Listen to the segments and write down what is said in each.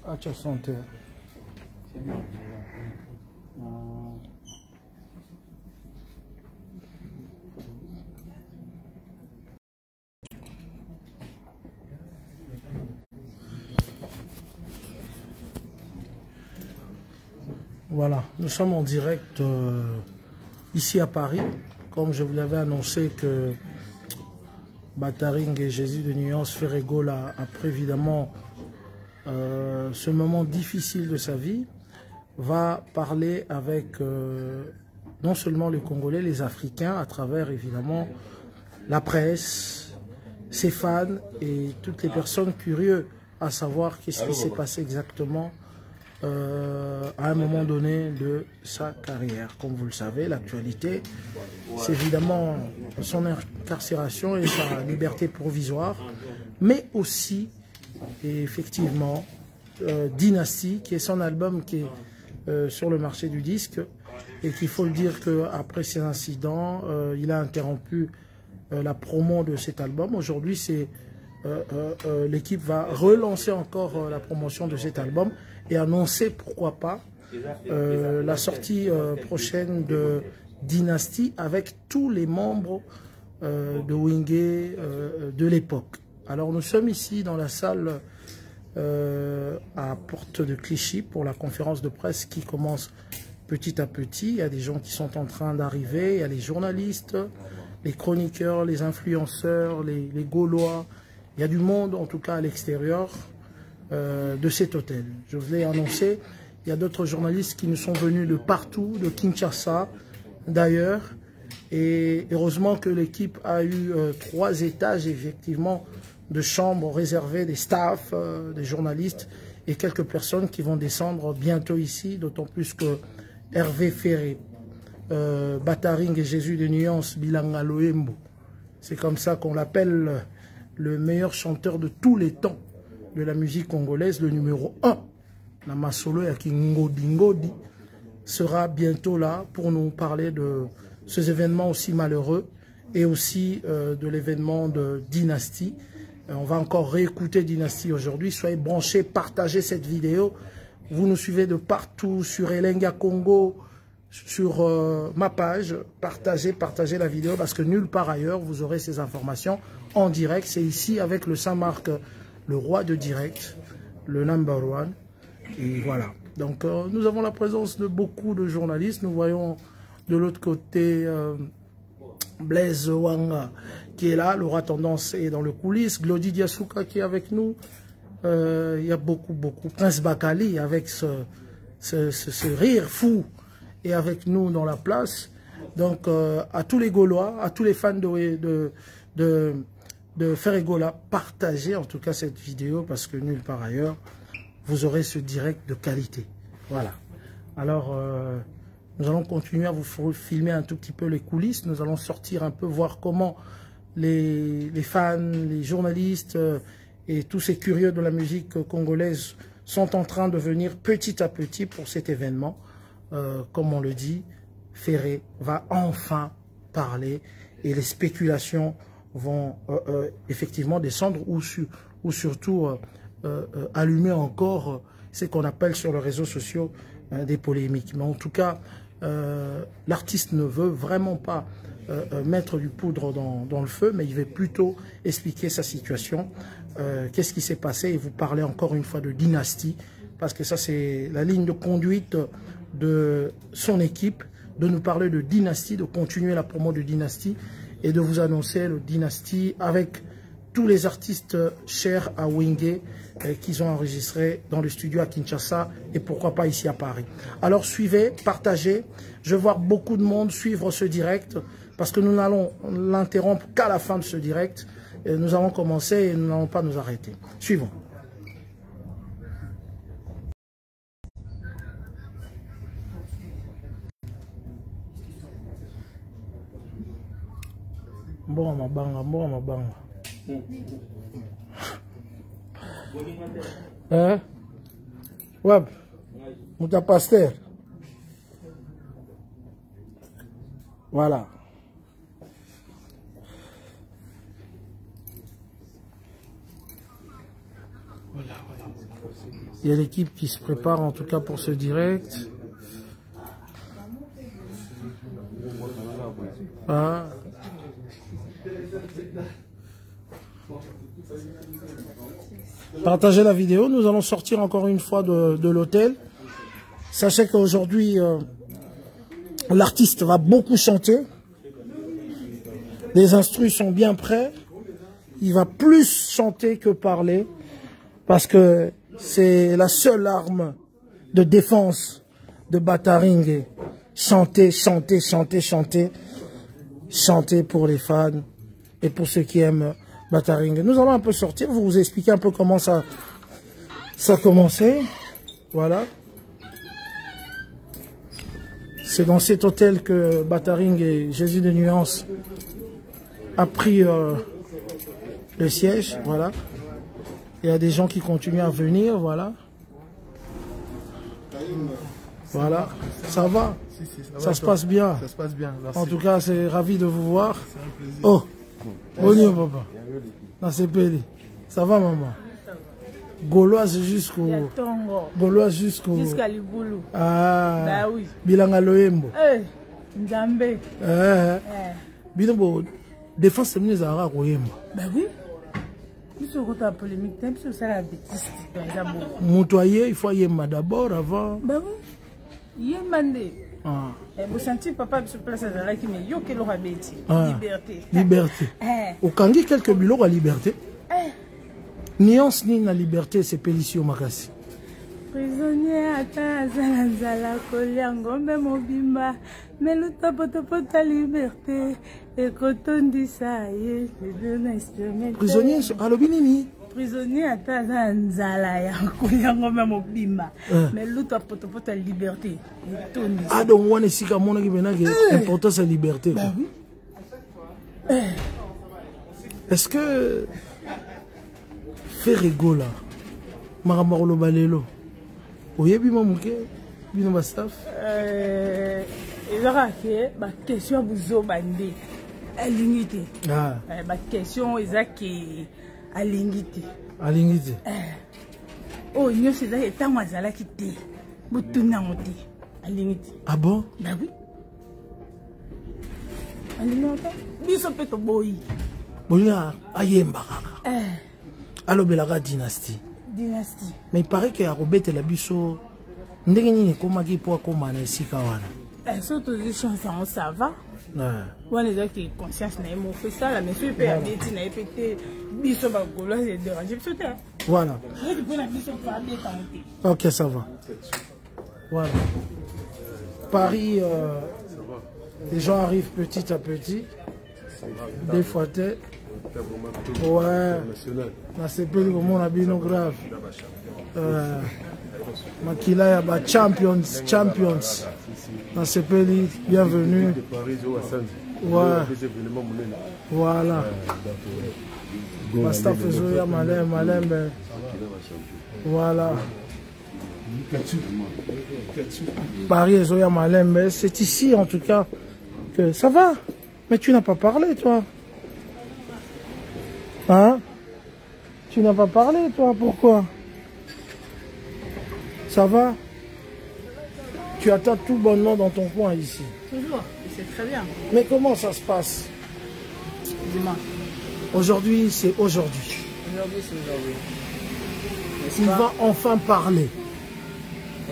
Acha santé. Voilà, nous sommes en direct ici à Paris. Comme je vous l'avais annoncé que Bataring et Jésus de Nuance Ferregola, après évidemment ce moment difficile de sa vie, va parler avec non seulement les Congolais, les Africains, à travers évidemment la presse, ses fans et toutes les personnes curieuses à savoir qu'est-ce qui s'est passé exactement à un moment donné de sa carrière. Comme vous le savez, l'actualité, c'est évidemment son incarcération et sa liberté provisoire, mais aussi, et effectivement, Dynasty, qui est son album qui est sur le marché du disque, et qu'il faut le dire qu'après ces incidents, il a interrompu la promo de cet album. Aujourd'hui, c'est l'équipe va relancer encore la promotion de cet album et annoncer, pourquoi pas, la sortie prochaine de Dynasty avec tous les membres de Wingé de l'époque. Alors nous sommes ici dans la salle à Porte de Clichy pour la conférence de presse qui commence petit à petit. Il y a des gens qui sont en train d'arriver, il y a les journalistes, les chroniqueurs, les influenceurs, les Gaulois. Il y a du monde, en tout cas à l'extérieur de cet hôtel. Je vous l'ai annoncé, il y a d'autres journalistes qui nous sont venus de partout, de Kinshasa d'ailleurs. Et heureusement que l'équipe a eu 3 étages, effectivement, de chambres réservées, des staffs, des journalistes et quelques personnes qui vont descendre bientôt ici, d'autant plus que Hervé Ferré, Bataring et Jésus de Nuance, Bilanga Loembo, c'est comme ça qu'on l'appelle, le meilleur chanteur de tous les temps de la musique congolaise, le numéro 1, la Masolo Yaki Ngodi Ngodi, sera bientôt là pour nous parler de ces événements aussi malheureux et aussi de l'événement de Dynasty. On va encore réécouter Dynasty aujourd'hui. Soyez branchés, partagez cette vidéo. Vous nous suivez de partout sur Elenga Congo, sur ma page. Partagez la vidéo parce que nulle part ailleurs vous aurez ces informations en direct. C'est ici avec le Saint-Marc, le roi de direct, le number one. Et voilà. Donc nous avons la présence de beaucoup de journalistes. Nous voyons de l'autre côté Blaise Wanga qui est là, le roi tendance est dans le coulisses, Glody Diasuka qui est avec nous, il y a beaucoup. Prince Bakali avec ce rire fou est avec nous dans la place. Donc à tous les Gaulois, à tous les fans de Ferregola, partagez en tout cas cette vidéo parce que nulle part ailleurs vous aurez ce direct de qualité. Voilà. Alors nous allons continuer à vous filmer un tout petit peu les coulisses. Nous allons sortir un peu, voir comment les fans, les journalistes et tous ces curieux de la musique congolaise sont en train de venir petit à petit pour cet événement. Comme on le dit, Ferré va enfin parler et les spéculations vont effectivement descendre ou surtout allumer encore ce qu'on appelle sur les réseaux sociaux des polémiques. Mais en tout cas, l'artiste ne veut vraiment pas mettre du poudre dans le feu, mais il veut plutôt expliquer sa situation, qu'est-ce qui s'est passé, et vous parlez encore une fois de Dynasty, parce que ça c'est la ligne de conduite de son équipe, de nous parler de Dynasty, de continuer la promo de Dynasty, et de vous annoncer le Dynasty avec tous les artistes chers à Wingé qu'ils ont enregistrés dans le studio à Kinshasa et pourquoi pas ici à Paris. Alors suivez, partagez. Je vais voir beaucoup de monde suivre ce direct parce que nous n'allons l'interrompre qu'à la fin de ce direct. Et nous allons commencer et nous n'allons pas nous arrêter. Suivons. Bon, ma banga. Hein? Ouais, mon pasteur. Voilà. Il y a l'équipe qui se prépare en tout cas pour ce direct. Ah. Partagez la vidéo. Nous allons sortir encore une fois de l'hôtel. Sachez qu'aujourd'hui, l'artiste va beaucoup chanter. Les instrus sont bien prêts. Il va plus chanter que parler. Parce que c'est la seule arme de défense de Bataringue. Chanter, chanter, chanter, chanter. Chanter pour les fans et pour ceux qui aiment Bataringue. Nous allons un peu sortir, vous expliquer un peu comment ça a commencé. Voilà. C'est dans cet hôtel que Bataringue et Jésus de Nuance a pris le siège. Voilà. Il y a des gens qui continuent à venir. Voilà. Voilà. Ça va. Ça se passe bien. Ça se passe bien. Merci. En tout cas, c'est ravi de vous voir. Oh, bonjour papa. Non, c'est Péli. Ça va maman? Gauloise jusqu'au. Gauloise jusqu'au. Jusqu'à Liboulou. Ah. Bah oui. Bilanga Loembo. Nzambe. Bilanga défense c'est mieux à Royembo. Bah oui. Il se retrouve en polémique. C'est ça la bêtise. Montoyer, il faut y aller d'abord avant. Bah oui. Yemande. Vous sentez papa se place à la qui me yo que l'aura bêti. Liberté. Liberté. Au Kangi quelques bulots à liberté. Nuance ni la liberté c'est Pélicio Makasi. Prisonnier ata zala zala koliango me mobimba mais le tapotopo ta liberté et kotondi sa ye le instrument. Prisonnier alobi nini? Prisonnier ata zala ya koliango me mobimba mais le tapotopo ta liberté. Ah donc on est si comme on a qui maintenant important c'est liberté. Bah oui. Est-ce que Ferregola Maramaro Balelo oyebi mamuke bino ba staff ezaka ke ba question buzo bande alingité ba question ezaki alingité oh nyonso ezaki etango azalaki te butunango te alingité. Ah bon? Bah oui. Alingité biso pe to boyi boya ayemba kaka alobelaka dynastie. Mais il paraît que Robert et la biso ndengeni koma ki po koma na sika wana. Surtout les chansons ça va. Ouais les gens qui conscience na mo fait ça la monsieur peut habiter na pété biso ba golo c'est dérangé tout ça. Voilà. OK, ça va. Voilà. Paris les gens arrivent petit à petit. Des fois ouais, c'est plus comme on a bien grave. Makila ya ba champions. Dans ce pays, bienvenue. Ouais. Voilà. Basta Fezoya Malem. Voilà. Paris Zoya Malem, c'est ici en tout cas que ça va. Mais tu n'as pas parlé toi. Hein? Tu n'as pas parlé, toi, pourquoi? Ça va? Tu attends tout bonnement dans ton coin ici. Toujours, c'est très bien. Mais comment ça se passe? Dis-moi. Aujourd'hui, c'est aujourd'hui. Aujourd'hui, c'est aujourd'hui. Il va enfin parler.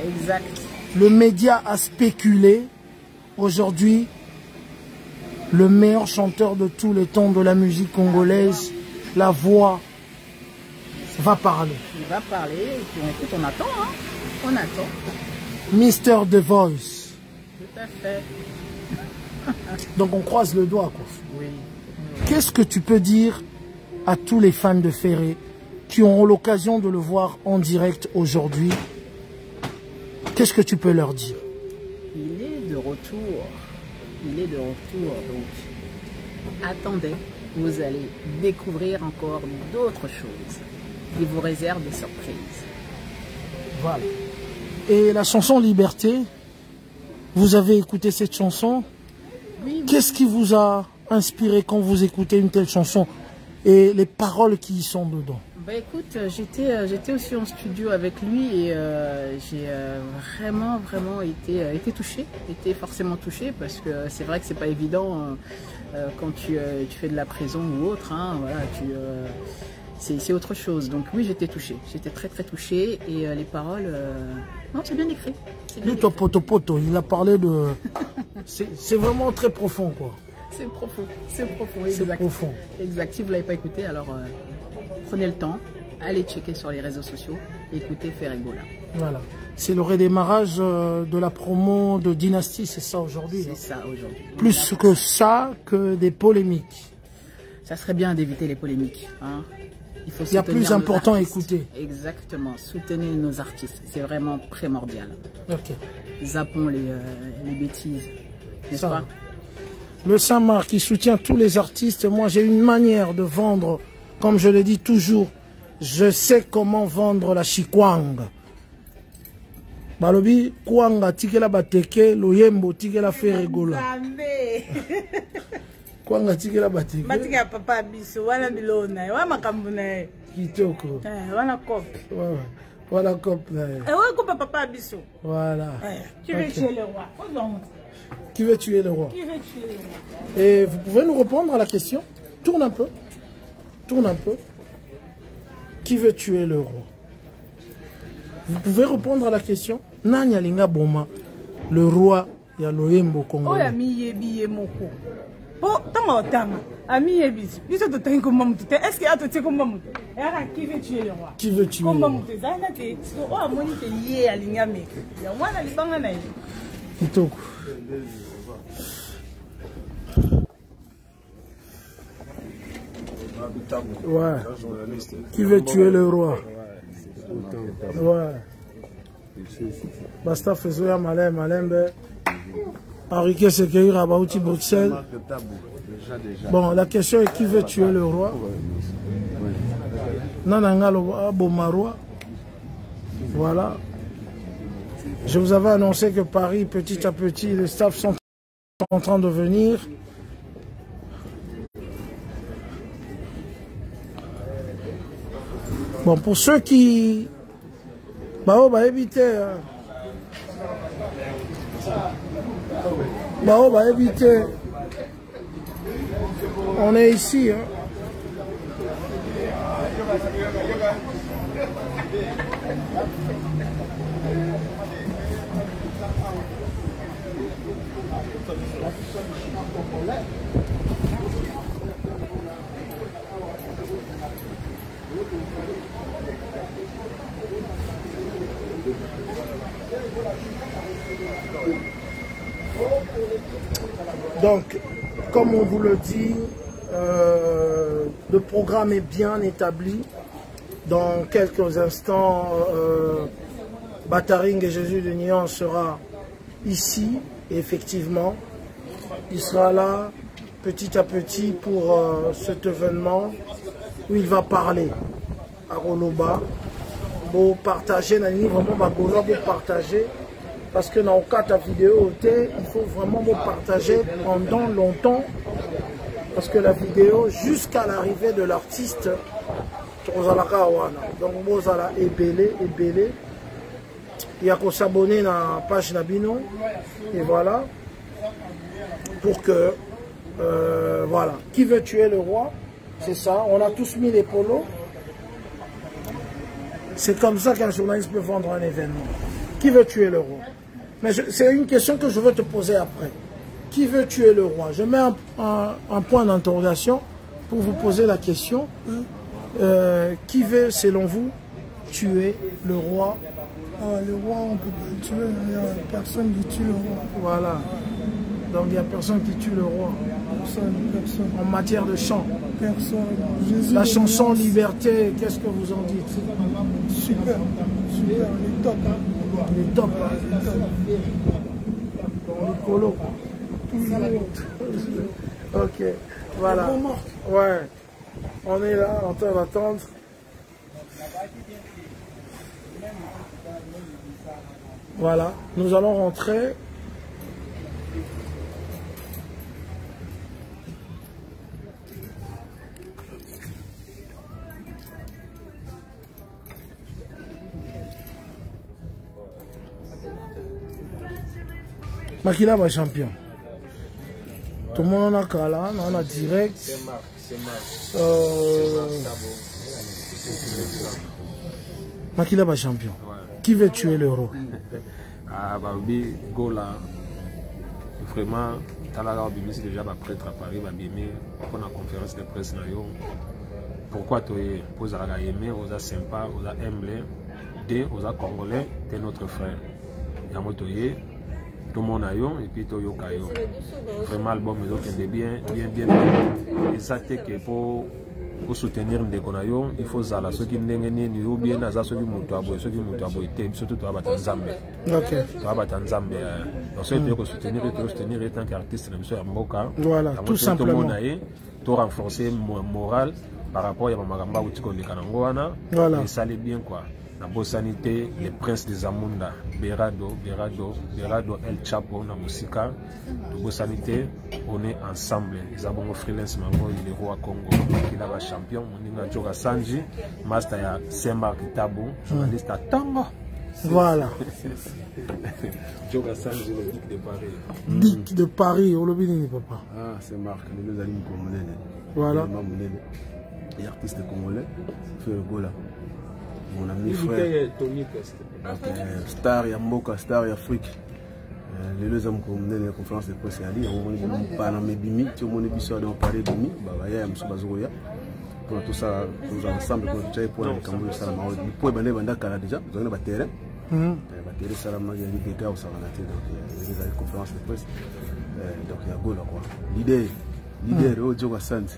Exact. Le média a spéculé. Aujourd'hui, le meilleur chanteur de tous les temps de la musique congolaise, la voix, va parler. Il va parler, et puis écoute, on attend, hein. On attend. Mister The Voice. Tout à fait. Donc on croise le doigt, quoi. Oui. Qu'est-ce que tu peux dire à tous les fans de Ferré qui auront l'occasion de le voir en direct aujourd'hui? Qu'est-ce que tu peux leur dire? Il est de retour. Il est de retour, donc attendez. Vous allez découvrir encore d'autres choses. Il vous réserve des surprises. Voilà. Et la chanson Liberté, vous avez écouté cette chanson? Oui. Qu'est-ce qui vous a inspiré quand vous écoutez une telle chanson et les paroles qui y sont dedans? Bah écoute, j'étais aussi en studio avec lui et j'ai vraiment été touchée, été forcément touchée parce que c'est vrai que c'est pas évident quand tu fais de la prison ou autre, hein, voilà, c'est autre chose. Donc oui, j'étais touchée, j'étais très touchée et les paroles, non, c'est bien écrit. Luto Poto, il a parlé de... c'est vraiment très profond, quoi. C'est profond, exact. C'est profond. Exact, si vous ne l'avez pas écouté, alors prenez le temps, allez checker sur les réseaux sociaux, écoutez Ferregola. Voilà, c'est le redémarrage de la promo de Dynasty, c'est ça aujourd'hui. C'est ça aujourd'hui. Plus que ça, que des polémiques. Ça serait bien d'éviter les polémiques, hein. Il y a plus important à écouter. Exactement, soutenez nos artistes, c'est vraiment primordial. Ok. Zappons les bêtises, n'est-ce pas? Le Saint-Marc qui soutient tous les artistes. Moi, j'ai une manière de vendre, comme je le dis toujours, je sais comment vendre la chikwang. Balobi, kwanga tikela bateke, loyembo tikela Ferregola. Kwanga tikela bateke. Batika papa biso, wana bilona, wana makambo na ye. Kitoko. Wana kope. Voilà kope na ye. Wana kope papa biso. Voilà. Qui veut tuer le roi? Qui veut tuer le roi? Qui veut tuer le roi? Et vous pouvez nous répondre à la question? Tourne un peu. Tourne un peu. Qui veut tuer le roi? Vous pouvez répondre à la question? Nanya linga boma, le roi ya loyembo Congo. Oh, ami yebi moko. Oh, tanga. Ami yebi. Biso to tangi komba mutu. Est-ce que ato tie komba mutu? Yaka qui veut tuer le roi? Qui veut tuer le roi? Komba mutu. Zana te. Oh, amoni te lié alinga me. Ya wana libanga na ye. Kitoko. Ouais. Qui veut tuer le roi? Ouais. Basta Fezoya Malembe. Enrique Sekeira Baouti Bruxelles. Bon, la question est qui veut tuer le roi? Nanangalo Bomaroi. Voilà. Je vous avais annoncé que Paris, petit à petit, les staffs sont en train de venir. Bon, pour ceux qui... Bah, on va éviter... Bah, on va éviter... On est ici, hein. Donc, comme on vous le dit, le programme est bien établi. Dans quelques instants, Bataring et Jésus de Nyon sera ici, et effectivement. Il sera là petit à petit pour cet événement où il va parler à Roloba. Pour partager, vraiment pour partager. Parce que dans le cas de la vidéo, il faut vraiment vous partager pendant longtemps. Parce que la vidéo, jusqu'à l'arrivée de l'artiste, donc vous allez ébeler. Il y a qu'à s'abonner à la page Nabino. Et voilà. Pour que, voilà. Qui veut tuer le roi? C'est ça. On a tous mis les polos. C'est comme ça qu'un journaliste peut vendre un événement. Qui veut tuer le roi? Mais c'est une question que je veux te poser après. Qui veut tuer le roi? Je mets un point d'interrogation pour vous poser la question. Qui veut, selon vous, tuer le roi? Le roi, on peut pas le tuer, il n'y a personne qui tue le roi. Voilà. Donc il n'y a personne qui tue le roi. Personne. En matière de chant. Personne. La chanson Liberté, qu'est-ce que vous en dites? Super, il est top. Il est top. Les colos. Ok, voilà. Ouais. On est là, en train d'attendre. Voilà, nous allons rentrer. Makila va champion. Tout le monde en a Kala, on a direct. Makila va champion. Qui veut tuer l'euro? Ah, Babi, Gola. Vraiment, Talaga Bibi, c'est déjà prêtre à Paris, Babi, pour la conférence de presse. Pourquoi tu es pour aimer, aux sympa, aux humble, aux congolais, tu es notre frère. Yamotoye, tout le monde a eu, et puis tu as vraiment l'album est bien. Et ça, c'est que pour soutenir les Konayo, il faut ça, ceux qui n'ont bien, ceux qui ont surtout tu as Nzambe. Ok. Tu as Nzambe. Donc, ceux qui soutenir en tant qu'artiste, voilà, tout simplement. Tu as renforcé moral par rapport à Mamagamba ou Tiko Kanangwana. Voilà. Et ça allait bien quoi. La Bossanité, les princes des Amunda, Berado, El Chapo, la Musika, la Bossanité, on est ensemble. Les Abongo freelance, Mango, les rois Congo, qui est champion, Moninga Djoga Sanji, Master ya Semba Kitabo, journaliste à Tango. Voilà. Djoga Sanji, le Dick de Paris. Dick de Paris, on le dit, papa. Ah, c'est Marc, les amis congolais. Voilà. Les artistes congolais, fait le gola. Mon ami frère, star Yamboka, star Afrique. Les deux hommes comme la conférence de presse ali, on parle en bimi, tout le monde est sur dans parler bimi, bah ya monsieur Bazoya. Pour tout ça, nous ensemble pour tout pour les Cambodgiens ça m'a dit pour bander banda kala déjà, vous avez un terrain. Terrain ça m'a dit des gars au Saranate donc les conférences de presse. Donc il y a gola quoi. L'idée au Djoga Santi.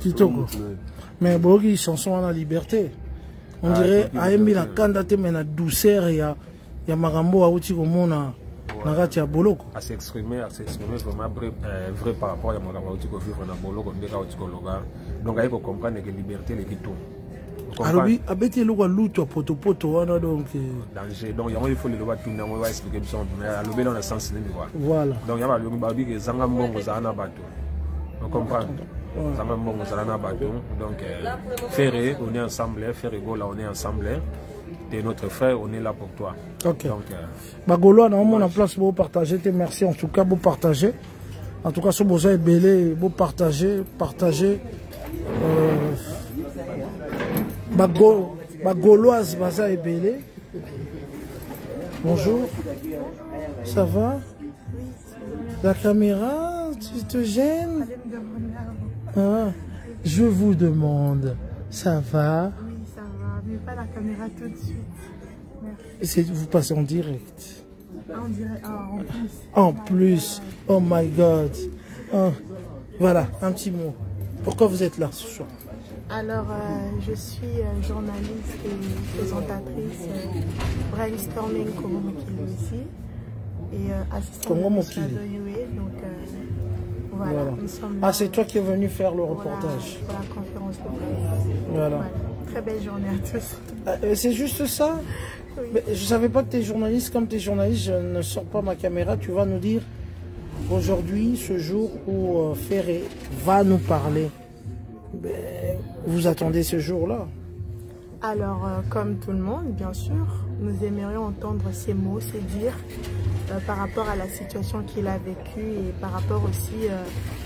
Kitoko. Mais bogi chanson en la liberté. On dirait aimbi la candidature mais la douceur et ya magambo a uti komona nakati ya boloko. À s'exprimer vraiment vrai par rapport à magambo uti ko vivre na boloko ndeka uti ko loga. Donc il faut comprendre que liberté les kitu. Alobi abeti loko luto poto wana donc danger. Donc il faut le loba tout na on va expliquer ça mais alobi dans le sens ni quoi. Voilà. Donc ya ba lobi ba bi ke zanga mbongo za na bato. On comprend. Donc, Ferré, on est ensemble, Ferré Gola, on est ensemble. T'es notre frère, on est là pour toi. Ok. Donc, Bagolo, on a mon en place pour partager. Merci en tout cas, pour partager. En tout cas, ce beau est belé, pour partager. Bagoloise, Baza est belé. Bonjour. Ça va? La caméra, tu te gênes? Ah, je vous demande, ça va? Oui, ça va, mais pas la caméra tout de suite. Merci. Vous passez en direct. En direct, en plus. En plus, oh my God. Oh, voilà, un petit mot. Pourquoi vous êtes là ce soir? Alors, je suis journaliste et présentatrice brainstorming Congo Mokili aussi. Et assistante de donc voilà, nous sommes là. Ah, c'est toi qui es venu faire le reportage. Pour la conférence de presse. Voilà. Très belle journée à tous. C'est juste ça? Oui. Mais je ne savais pas que tu es journaliste. Comme tu es journaliste, je ne sors pas ma caméra. Tu vas nous dire aujourd'hui, ce jour où Ferré va nous parler. Vous attendez ce jour-là? Alors, comme tout le monde, bien sûr, nous aimerions entendre ces mots, ces dires par rapport à la situation qu'il a vécue et par rapport aussi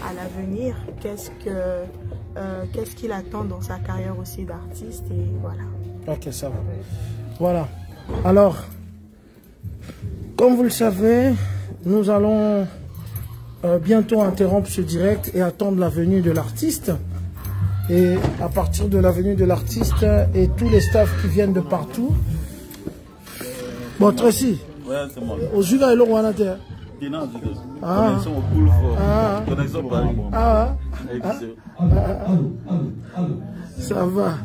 à l'avenir. Qu'est-ce qu'il attend dans sa carrière aussi d'artiste et voilà. Ok, ça va. Voilà. Alors, comme vous le savez, nous allons bientôt interrompre ce direct et attendre la venue de l'artiste. Et à partir de la venue de l'artiste et tous les staffs qui viennent de partout. Bon, Tracy. Ouais, c'est moi. Au Juga et le Rwanda. Ah. Connexion au pool fort. Connexion Paris. Ah. Ça va.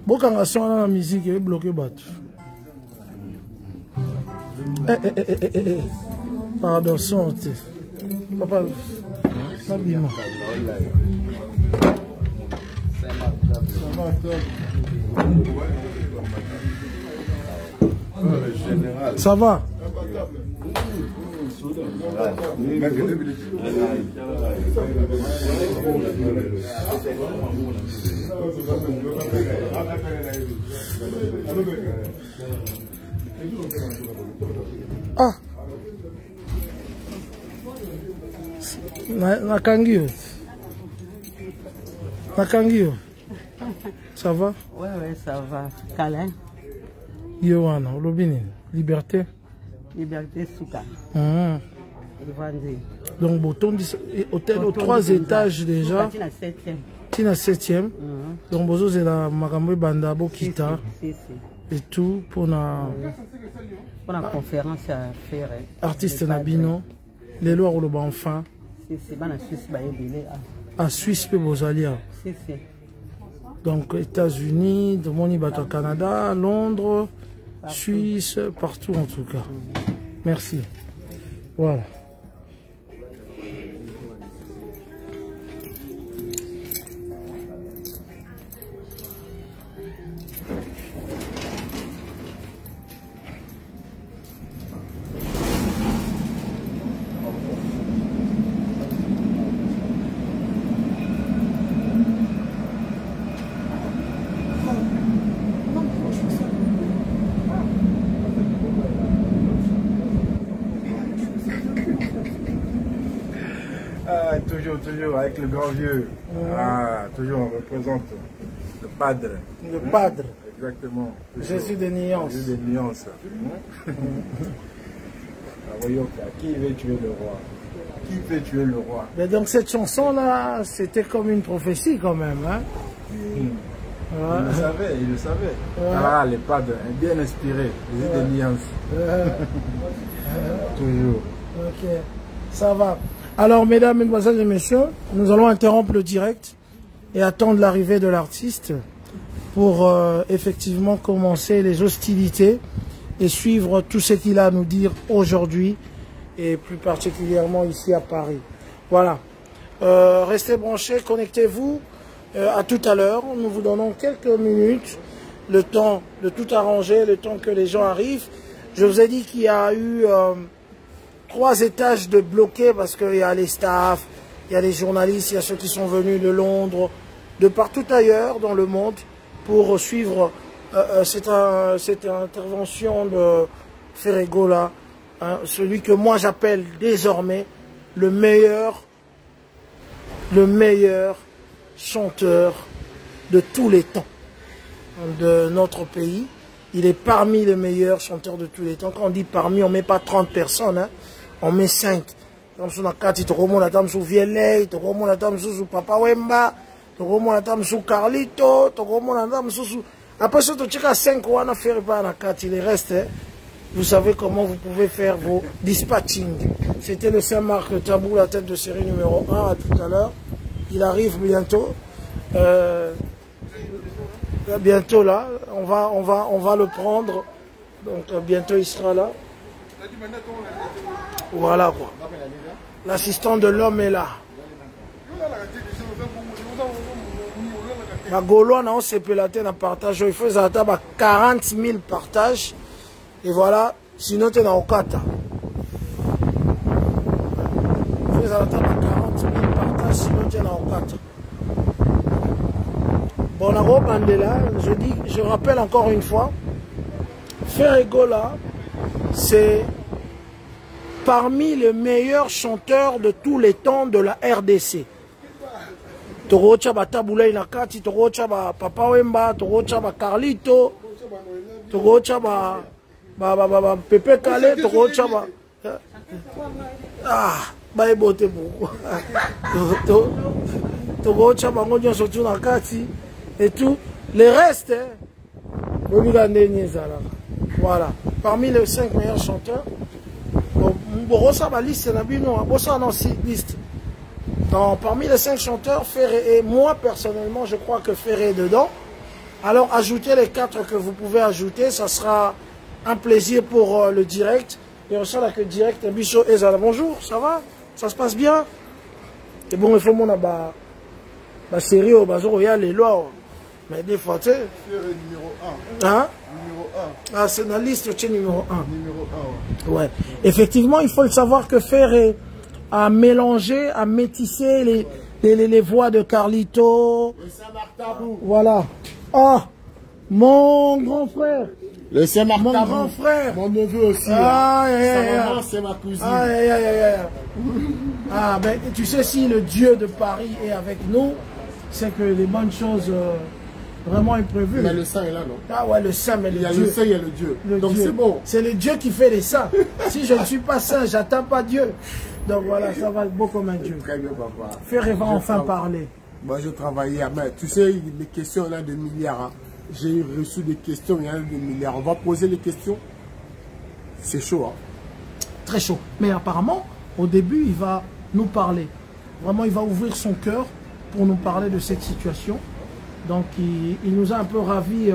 Bon, quand on sonne la musique, il est bloqué. Pardon, son. Papa. Ça va? Ah. Nakangio. Nakangio. Ça va? Ouais, ça va. Câlin. Yoana, Olobini. Liberté. Liberté Souka. Donc, hôtel aux 3 étages déjà. Tu es 7e. Donc, Bozo, c'est la Magambo Bandabo Kita. Et tout pour la conférence à faire. Artiste Nabino. Les lois ou le enfin. C'est la Suisse. À Suisse, peut vous aller. Donc, États-Unis, au Canada, Londres, Suisse, partout en tout cas. Merci. Voilà. Toujours avec le grand vieux. Toujours on représente le padre. Le padre. Exactement. Jésus des nuances. Jésus des nuances. Qui veut tuer le roi? Qui peut tuer le roi? Mais donc cette chanson-là, c'était comme une prophétie quand même. Hein? Il le savait, il le savait. Le padre est bien inspiré. Jésus des nuances. Toujours. Ok, ça va. Alors, mesdames, mesdemoiselles et messieurs, nous allons interrompre le direct et attendre l'arrivée de l'artiste pour effectivement commencer les hostilités et suivre tout ce qu'il a à nous dire aujourd'hui et plus particulièrement ici à Paris. Voilà. Restez branchés, connectez-vous. À tout à l'heure. Nous vous donnons quelques minutes, le temps de tout arranger, le temps que les gens arrivent. Je vous ai dit qu'il y a eu 3 étages de bloqués parce qu'il y a les staffs, il y a les journalistes, il y a ceux qui sont venus de Londres, de partout ailleurs dans le monde pour suivre cette intervention de Ferregola, hein, celui que moi j'appelle désormais le meilleur chanteur de tous les temps de notre pays. Il est parmi les meilleurs chanteurs de tous les temps. Quand on dit parmi, on ne met pas 30 personnes, hein. On met 5. Après, ça, tu as 5 ou on faire pas la carte. Il reste, vous savez comment vous pouvez faire vos dispatching. C'était le Saint-Marc Tabou, la tête de série numéro 1 à tout à l'heure. Il arrive bientôt. Bientôt là, on va le prendre. Donc bientôt il sera là. Voilà quoi. L'assistant de l'homme est là. Ma Gaulois n'a pas pélaté dans partage. Il faut 40 000 partages. Et voilà, sinon tu es dans Okata. Il faut 40 000 partages, sinon tu es dans Okata. Bon, je rappelle encore une fois, Ferregola, c'est parmi les meilleurs chanteurs de tous les temps de la RDC. Torocha Bataboula Inakati, Torocha Papa Wemba, Torocha Carlito, Torocha Pepe Kale, Torocha Baebote pourquoi Torocha Bangonyo Sotu Nakati. Et tout, les restes, voilà, parmi les 5 meilleurs chanteurs, parmi les 5 chanteurs, Ferré et moi personnellement, je crois que Ferré est dedans. Alors ajoutez les 4 que vous pouvez ajouter, ça sera un plaisir pour le direct. Et on sent là que direct, Bicho Ezala, bonjour, ça va? Ça se passe bien? Et bon, il faut mon série au bazar, il y a les lois. Mais des fois, tu sais. Numéro 1. Hein? Numéro 1. Ah, c'est dans la liste, tu es numéro 1. Numéro 1, ouais. Effectivement, il faut le savoir que Ferré a mélangé, a métissé les voix de Carlito. Le Saint-Marc Tabou. Voilà. Ah! Mon grand frère. Le Saint-Martin. Mon grand frère. Mon neveu aussi. Ah, sa maman, c'est ma cousine. Ah, ben, tu sais, si le Dieu de Paris est avec nous, c'est que les bonnes choses vraiment imprévues. Mais le saint est là, non? Ah ouais, le saint, mais le Dieu. Il y a le saint, il y a le Dieu. Donc c'est bon. C'est le Dieu qui fait les saints. Si je ne suis pas saint, j'attends pas Dieu. Donc voilà, ça va beau comme un Dieu. Très bien, papa. Ferré va enfin parler. Moi, je travaillais, mais tu sais, les questions, il y en a des milliards. Hein. J'ai reçu des questions, il y en a des milliards. On va poser les questions. C'est chaud. Hein. Très chaud. Mais apparemment, au début, il va nous parler. Vraiment, il va ouvrir son cœur pour nous parler de cette situation. Donc, il nous a un peu ravi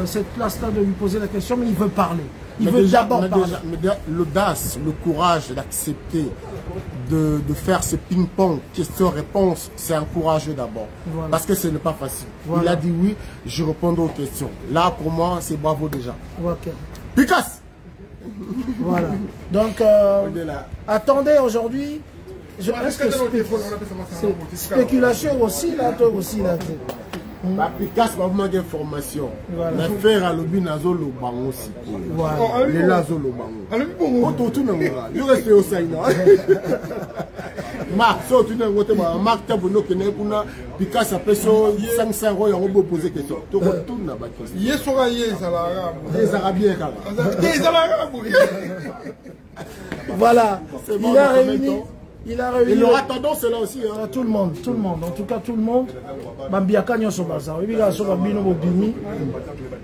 cette place-là de lui poser la question, mais il veut parler. Il veut d'abord parler. L'audace, le courage d'accepter de faire ce ping-pong, question-réponse, c'est encourageux d'abord. Voilà. Parce que ce n'est pas facile. Voilà. Il a dit oui, je réponds aux questions. Là, pour moi, c'est bravo déjà. Okay. Picasse. Voilà. Donc, attendez aujourd'hui. Est-ce que c'est spéculation aussi, là, toi aussi, là. Picasse va manquer information. La faire à l'objet nazo le bango aussi. Les nazo le bango. Quand on tourne là, je reste au Saïna. Marc, so tu n'as pas Marc Tabono qui n'est pas Picasse a fait 500 euros et on va poser question. Tu retournes là-bas. Hier soir, hier, ça l'a. Les Arabiens, voilà. Il a réuni. Il aura tendance là aussi. Hein. Tout le monde. En tout cas, tout le monde. Bambiaka nyoso baza. Oui, biga so babino bobimi.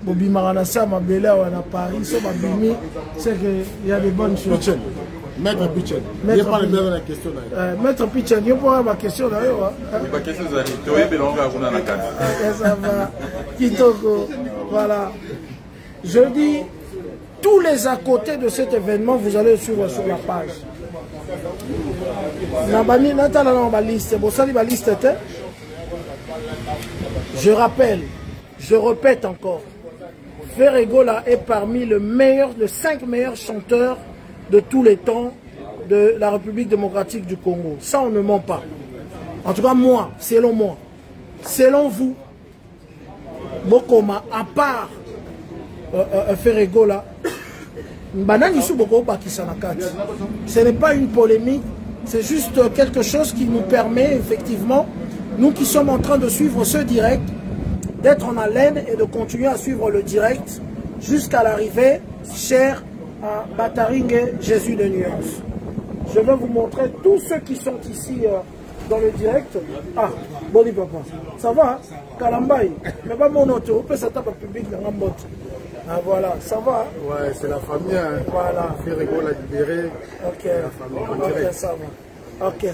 Bobima na sa mabela ou na Paris, so babimi, c'est que il y a des bonnes choses. Maître Pichen. Il n'y a pas le même la question là. Maître Pichen, il y a pas ma question là. Ma question c'est tu es belonga kuna na kati. Ça va. Kitoko. Voilà. Je dis tous les à côté de cet événement, vous allez suivre sur la page. Je rappelle, je répète encore, Ferregola est parmi les 5 meilleurs chanteurs de tous les temps de la République démocratique du Congo. Ça, on ne ment pas. En tout cas, moi, selon vous, Bokoma, à part Ferregola, ce n'est pas une polémique, c'est juste quelque chose qui nous permet effectivement, nous qui sommes en train de suivre ce direct, d'être en haleine et de continuer à suivre le direct jusqu'à l'arrivée, cher à Bataringue, Jésus de Nuance. Je vais vous montrer tous ceux qui sont ici dans le direct. Ah, Boni Papa, ça va, hein? Kalambaï, mais pas mon auto, on peut s'attendre au public dans la botte. Ah voilà, ça va. Ouais, c'est la famille. Hein. Voilà. Ferregola libéré. Ok. La famille. Ok, ça va. Ok.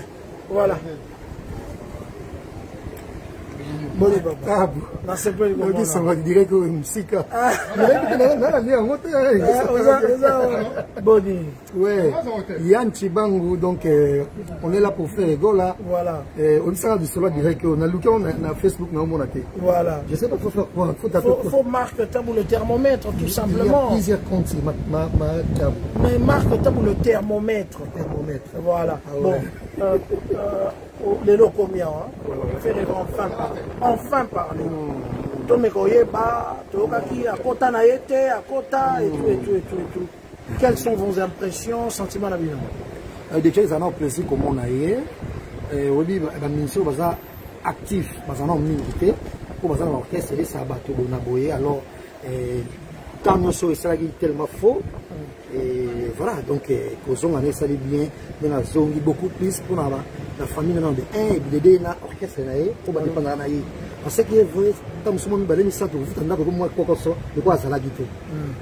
Voilà. Bon, papa. Non, c'est pas le moment. Ça va dire que Msika. Boni. Ouais. Yann Chibangu, donc on est là pour faire Ferregola. Voilà. On s'est dit cela direct. On a loupé on a Facebook, on a monté. Voilà. Je sais pas faut faire quoi. Faut marquer le thermomètre tout simplement. Il y a plusieurs comptes. Mais marque le thermomètre. Voilà. Bon. Les locaux miens, enfin parler. Quelles sont vos impressions, sentiments d'habitude? Déjà, ils ont un plaisir comme on a hier. Oui, la mission va actif, va en minute pour va l'orchestre et ça va tout naboyer. Alors, quand nous sommes tellement faux. Et voilà, donc, causons année ça bien, mais la zone beaucoup plus pour la famille de 1 et de 2 orchestre pour dépendre de parce que vous comme ce monde balé ça tout vous n'avez pas moi quoi ça de quoi ça la guitare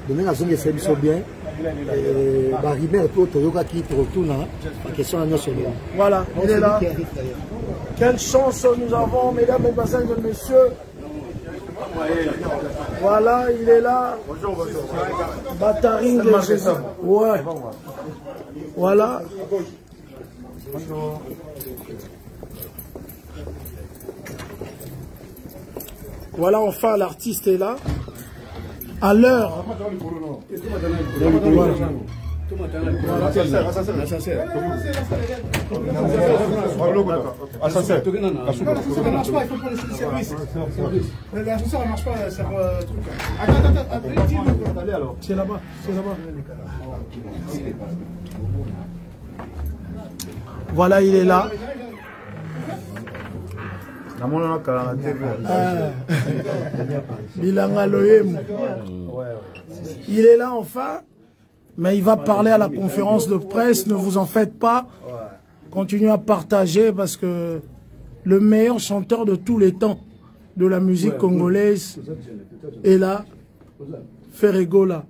donc la zone de service bien et bah rimer tout yoga qui retourne la question nationale. Voilà, il est là. Quelle chance nous avons, mesdames et messieurs. Voilà, il est là. Bonjour. Bataring de Jésus. Ouais. Voilà. Bonjour. Voilà, enfin, l'artiste est là. À l'heure. Voilà. C'est là-bas, c'est là-bas. Voilà, il est là. Il est là enfin, mais il va parler à la conférence de presse. Ne vous en faites pas. Continuez à partager parce que le meilleur chanteur de tous les temps de la musique congolaise est là. Ferregola,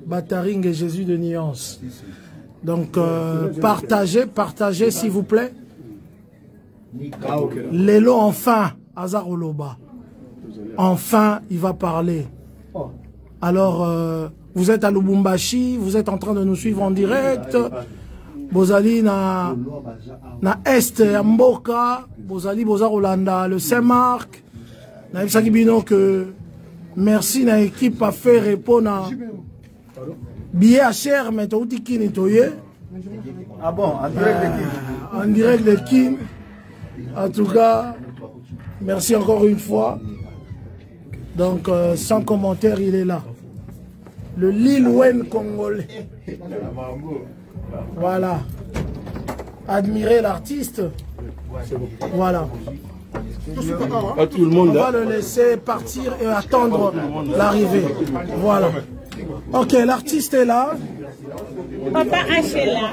Bataring et Jésus de Nuance. Donc partagez s'il vous plaît. Lélo enfin, Azaroloba. Enfin, il va parler. Alors, vous êtes à Lubumbashi, vous êtes en train de nous suivre en direct. Bozali na Est, à Mboka, Bozali, Bozar Olanda, le Saint-Marc. Na Ibsakibino que merci na équipe à faire répondre. Billet à cher, mais tu as dit qui nettoyer. Ah bon, en direct de Kim. En tout cas, merci encore une fois. Donc, sans commentaire, il est là. Le Lil Wayne congolais. Voilà. Admirez l'artiste. Voilà. Tout le monde. On va le laisser partir et attendre l'arrivée. Voilà. Ok, l'artiste est là. Papa H est là.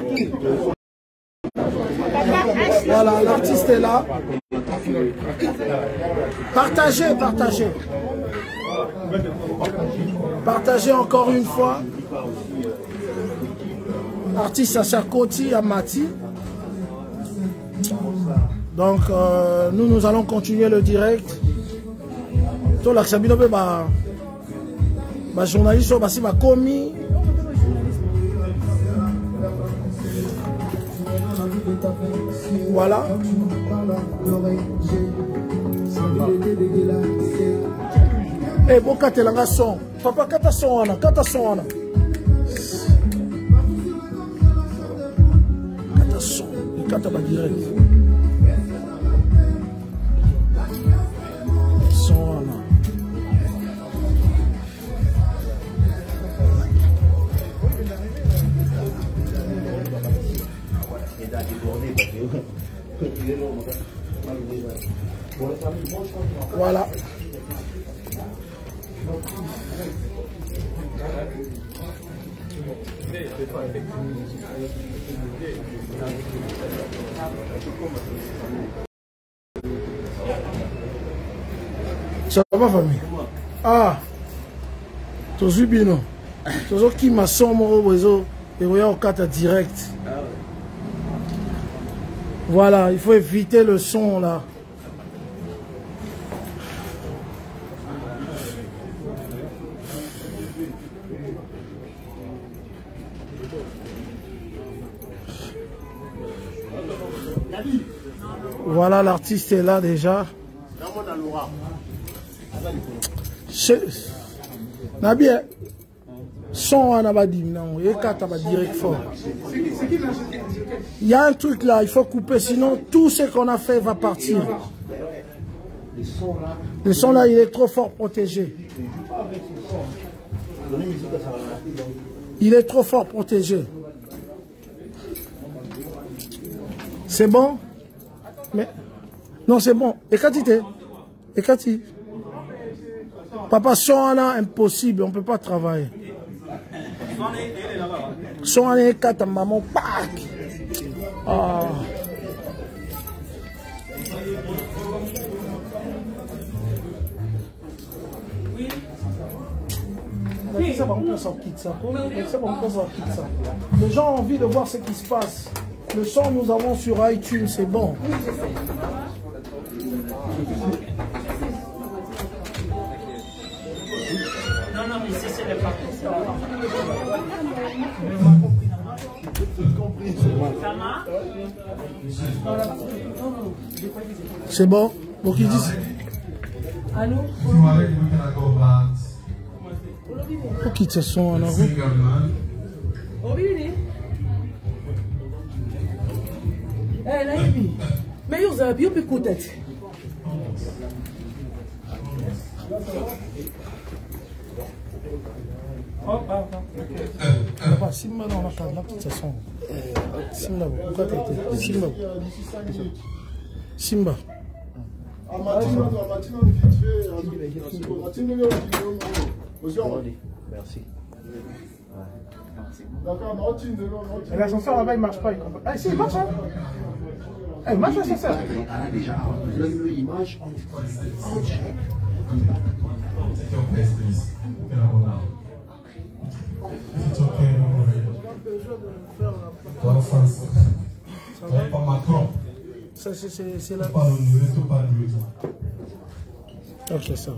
Voilà, l'artiste est là. Partagez, partagez. Partagez encore une fois. Artiste à Sakoti, à Mati. Donc, nous allons continuer le direct. Tout l'accabino, journaliste, ma commis. Voilà. Eh, bon, katelanga son. Papa, kata son, ana. Kata son, ana. Kata son. Kata ba direct. Son, ana. Voilà. Ça va, famille? Ah, tu bien. Tu qui m'a sombre au réseau et vous au 4 direct. Voilà, il faut éviter le son là. Voilà, l'artiste est là déjà. Nabi, son en abadi, non, et quatre direct fort. Il y a un truc là, il faut couper, sinon tout ce qu'on a fait va partir. Le son là, il est trop fort protégé. Il est trop fort protégé. C'est bon? Mais non, c'est bon. Et Kati, papa, son là, impossible, on ne peut pas travailler. Son là, et Kata, maman, pack. Ah. Les gens ont envie de voir ce qui se passe. Le son, nous avons sur iTunes, c'est bon. Non, mais c'est le parcours. C'est bon? Bon, qu'ils disent. Allô? Faut qu'ils se sont en avant. Obini. Eh, Naïbi. Mais vous avez bien pu écouter. Simba, non, on a toute façon. Simba, pourquoi t'as été Simba. Simba. Merci. L'ascenseur là-bas il marche pas. Ah si, il marche hein. Il marche l'ascenseur. Ça c'est la... Ok, ça va.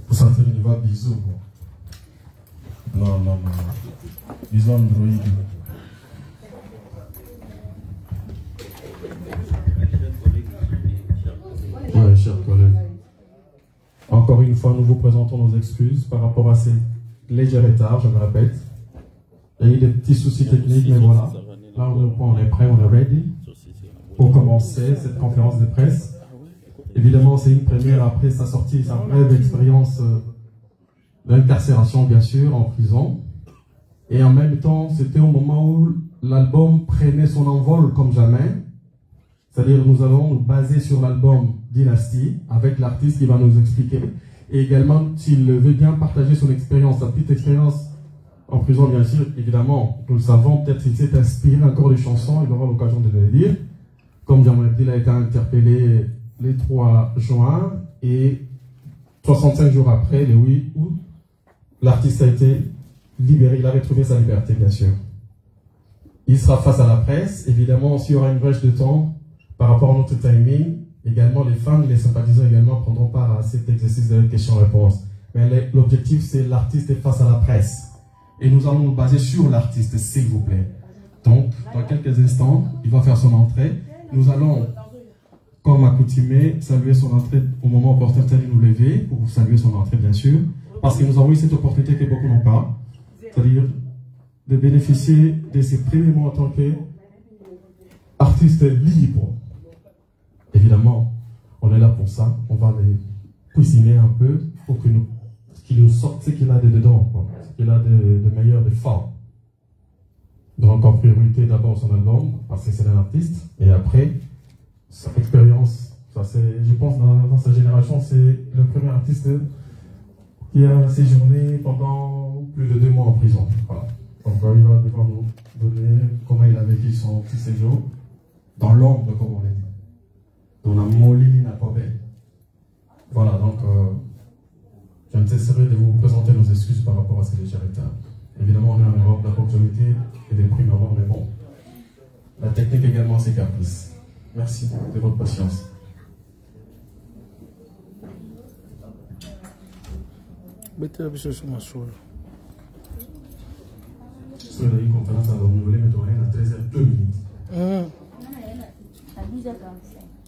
Vous sentez le niveau bisous. Non. Bisous Android. Oui, chers collègues. Encore une fois, nous vous présentons nos excuses par rapport à ces légers retards, je me répète. Il y a eu des petits soucis techniques, mais voilà. Là, on est prêt, on est ready pour commencer cette conférence de presse. Évidemment, c'est une première après sa sortie, sa brève expérience d'incarcération, bien sûr, en prison. Et en même temps, c'était au moment où l'album prenait son envol comme jamais. C'est-à-dire, nous allons nous baser sur l'album Dynasty, avec l'artiste qui va nous expliquer. Et également, s'il veut bien partager son expérience, sa petite expérience en prison, bien sûr, évidemment, nous le savons, peut-être qu'il s'est inspiré encore des chansons, il aura l'occasion de le dire. Comme Diamond il a été interpellé le 3 juin, et 65 jours après, le 8 août, l'artiste a été libéré, il avait trouvé sa liberté, bien sûr. Il sera face à la presse, évidemment, s'il y aura une brèche de temps par rapport à notre timing, également les fans, les sympathisants également prendront part à cet exercice de questions-réponses. Mais l'objectif, c'est l'artiste est face à la presse. Et nous allons nous baser sur l'artiste, s'il vous plaît. Donc, dans quelques instants, il va faire son entrée. Nous allons, comme accoutumé, saluer son entrée au moment opportun, c'est-à-dire nous lever pour vous saluer son entrée, bien sûr. Parce que nous avons eu cette opportunité que beaucoup n'ont pas. C'est-à-dire de bénéficier de ces premiers mots en tant qu'artiste libre. Évidemment, on est là pour ça. On va les cuisiner un peu pour que qu'il nous sorte ce qu'il a de dedans, quoi. Ce qu'il a de meilleur, de fort. Donc, en priorité, d'abord son album, parce que c'est un artiste. Et après, son expérience. Ça, je pense, dans sa génération, c'est le premier artiste qui a séjourné pendant plus de 2 mois en prison. Voilà. Donc, il va devoir nous donner comment il a vécu son petit séjour dans l'ombre, comme on l'a dit. On a molli n'a pas belle. Voilà, donc je ne cesserai de vous présenter nos excuses par rapport à ces légers retards. Évidemment, on est en Europe d'opportunité et des primes avant, mais bon, la technique également c'est caprice. Merci de votre patience. Mettez la sur ma soul. C'est une conférence à renouveler, mais on est à 13h02.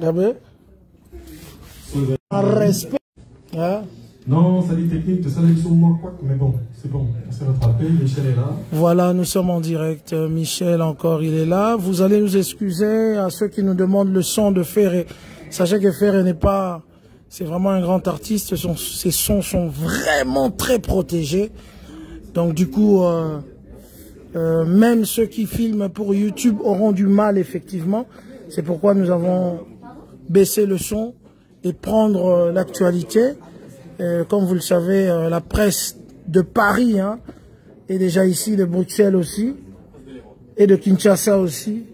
Ah ben? Un respect. Hein? Non, ça dit technique, ça dit sur moi, quoi, mais bon, c'est bon, on s'est rattrapé, Michel est là. Voilà, nous sommes en direct. Michel encore, il est là. Vous allez nous excuser à ceux qui nous demandent le son de Ferré. Sachez que Ferré n'est pas... C'est vraiment un grand artiste. Ses sons sont vraiment très protégés. Donc du coup, même ceux qui filment pour YouTube auront du mal, effectivement. C'est pourquoi nous avons baissé le son et prendre l'actualité. Comme vous le savez, la presse de Paris est déjà ici, de Bruxelles aussi, et de Kinshasa aussi,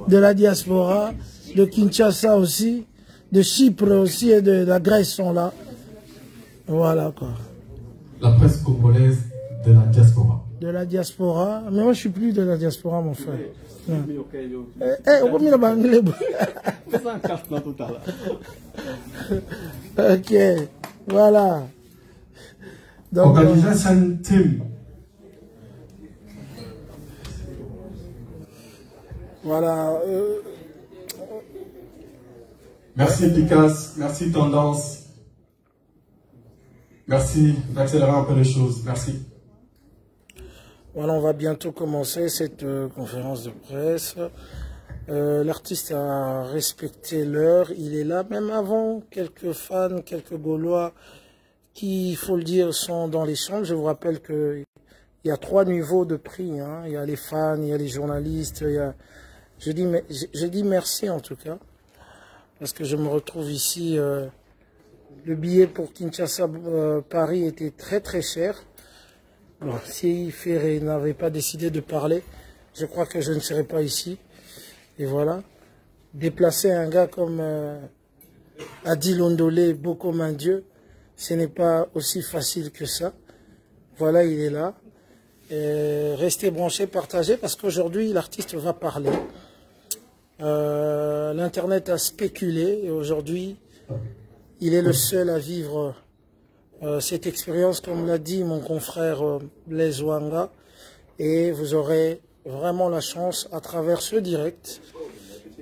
de la diaspora, de Kinshasa aussi, de Chypre aussi et de la Grèce sont là. Voilà quoi. La presse congolaise de la diaspora. De la diaspora, mais moi je suis plus de la diaspora mon frère. Ok, voilà. Donc, Organisation Team. Voilà. Merci Picasso, merci Tendance. Merci d'accélérer un peu les choses. Merci. Voilà, on va bientôt commencer cette conférence de presse. L'artiste a respecté l'heure. Il est là, même avant. Quelques fans, quelques Gaulois qui, il faut le dire, sont dans les chambres. Je vous rappelle qu'il y a 3 niveaux de prix. Hein. Il y a les fans, il y a les journalistes. Il y a... je dis merci en tout cas. Parce que je me retrouve ici. Le billet pour Kinshasa-Paris était très très cher. Bon, si Ferré n'avait pas décidé de parler, je crois que je ne serais pas ici. Et voilà. Déplacer un gars comme Adi Londolé, beau comme un dieu, ce n'est pas aussi facile que ça. Voilà, il est là. Et restez branchés, partagez, parce qu'aujourd'hui, l'artiste va parler. L'Internet a spéculé et aujourd'hui, il est le seul à vivre cette expérience, comme l'a dit mon confrère Blaise Wanga. Et vous aurez vraiment la chance, à travers ce direct,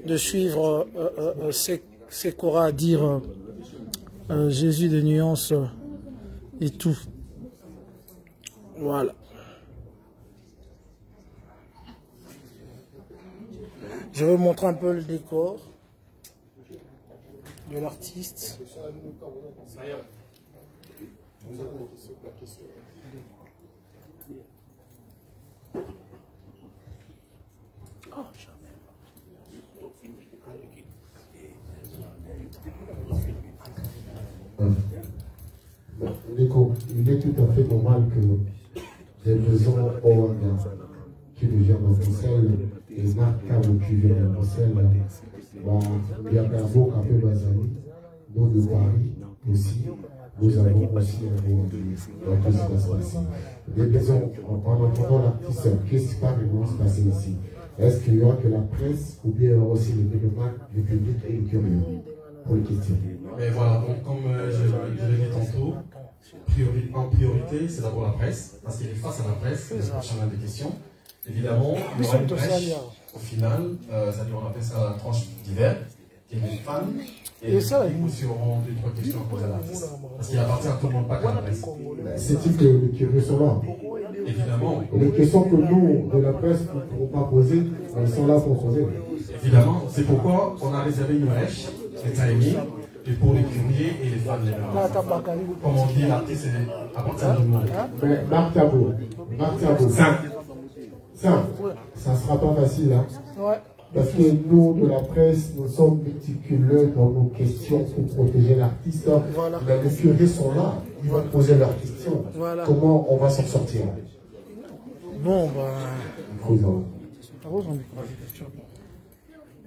de suivre ce qu'aura à dire Jésus de nuances et tout. Voilà. Je vais vous montrer un peu le décor de l'artiste. Il est tout à fait normal que des maisons qui deviennent dans Bruxelles et Marca qui vient de Bruxelles, il y a un beau café Bazali, nous de Paris aussi, nous avons aussi un président ici. Des maisons, en entendant l'artiste, qu'est-ce qui va vraiment se passer ici? Est-ce qu'il y aura que la presse ou bien aussi le public et le curieux pour les questions? Mais voilà, donc comme je l'ai dit tantôt, en priorité, c'est d'abord la presse, parce qu'il est face à la presse, le prochain des questions. Évidemment, il y aura une brèche. Au final, ça on appelle ça la tranche d'hiver, qui est des fans, et nous aussi aurons 2-3 questions à poser à l'artiste. Parce qu'il appartient à tout le monde, pas qu'à la presse. C'est-il que les curieux sont là? Évidemment. Les questions que nous, de la presse, ne pourrons pas poser, elles sont là pour poser. Évidemment, c'est pourquoi on a réservé une brèche, les timings, et pour les curieux et les fans. Comme on dit, l'artiste appartient à tout le monde. Mais Marc Tabou, ça ne sera pas facile, hein? Ouais. Parce que nous, de la presse, nous sommes méticuleux dans nos questions pour protéger l'artiste. Voilà. Mais les curieux sont là, ils vont poser leurs questions. Voilà. Comment on va s'en sortir? Bon,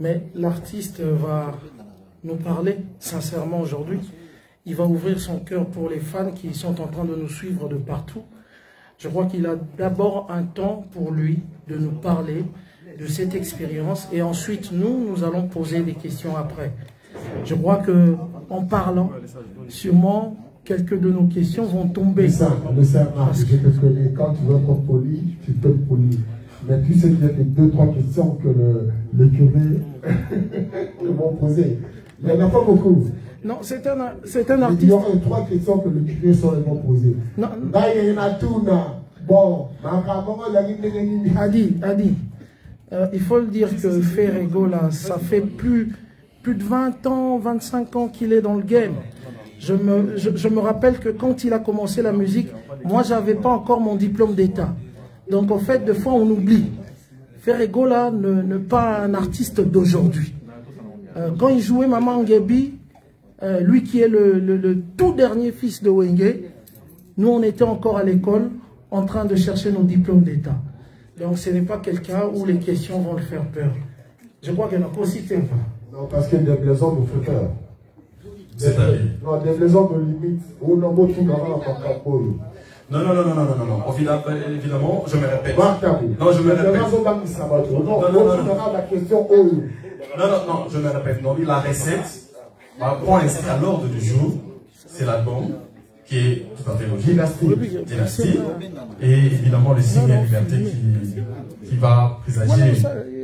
mais l'artiste va nous parler sincèrement aujourd'hui. Il va ouvrir son cœur pour les fans qui sont en train de nous suivre de partout. Je crois qu'il a d'abord un temps pour lui de nous parler de cette expérience et ensuite nous allons poser des questions après. Je crois que en parlant, sûrement quelques de nos questions vont tomber. Ça, je te connais, quand tu veux être poli, tu peux être poli. Mais tu sais qu'il y a 2-3 questions que le curé vont poser. Il n'y en a pas beaucoup. Non, c'est un artiste. Il y aura 3 questions que le curé saurait poser. Non. Bon, Adi, il faut le dire que Ferrego, là, ça fait plus de 20 ans, 25 ans qu'il est dans le game. Je me rappelle que quand il a commencé la musique, moi, j'avais pas encore mon diplôme d'État. Donc, en fait, des fois, on oublie. Ferrego, là, n'est pas un artiste d'aujourd'hui. Quand il jouait Maman Ngebi, lui qui est le tout dernier fils de Wenge, nous, on était encore à l'école en train de chercher nos diplômes d'État. Donc, ce n'est pas quelqu'un où les questions vont le faire peur. Je crois qu'il n'y en a pas aussi pas. Non, parce que des blaisons nous fait peur. C'est-à-dire? Non, des blaisons de limite. Ou non, tout non. Évidemment, je me répète. Non, je me répète. Non, je me répète. Non, la recette, pour l'instant, à l'ordre du jour, c'est l'album qui est tout à fait logique. Dynastie. Et évidemment, le signe de liberté qui va présager